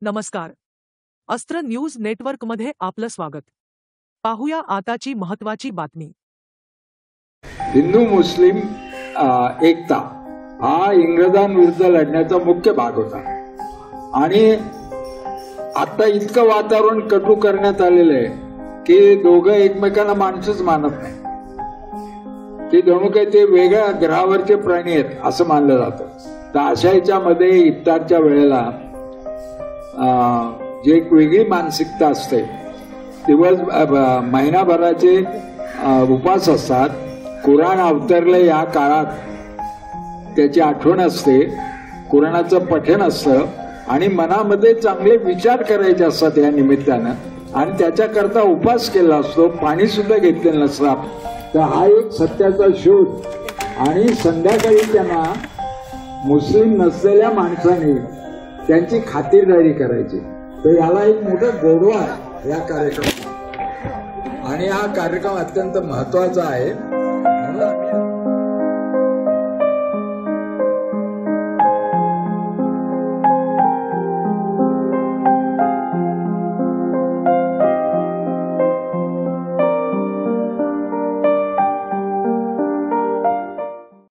नमस्कार. अस्त्र न्यूज नेटवर्कमध्ये आपलं स्वागत. पाहूया आताची महत्त्वाची बातमी. हिंदू मुस्लिम एकता हा इंग्रजांविरुद्ध लढण्याचा मुख्य भाग होता आणि आता इतकं वातावरण कटू करण्यात आलेलं आहे की दोघं एकमेकांना माणूसच मानत नाही. ते जणू काही ते वेगळ्या ग्रहावरचे प्राणी आहेत असं मानलं जातं. तर अशा याच्यामध्ये इफ्तारच्या वेळेला जे एक वेगळी मानसिकता असते, दिवस महिनाभराचे उपवास असतात, कुराण अवतरले या काळात त्याची आठवण असते, कुराणाचं पठण असतं आणि मनामध्ये चांगले विचार करायचे असतात या निमित्तानं आणि त्याच्याकरता उपवास केला असतो, पाणी सुद्धा घेतलेलं नसतं. तर हा एक सत्याचा शोध आणि संध्याकाळी त्यांना मुस्लिम नसलेल्या माणसाने त्यांची खातिरदारी करायची. तर याला एक मोठा गोडवा आहे या कार्यक्रमात आणि हा कार्यक्रम अत्यंत महत्वाचा आहे.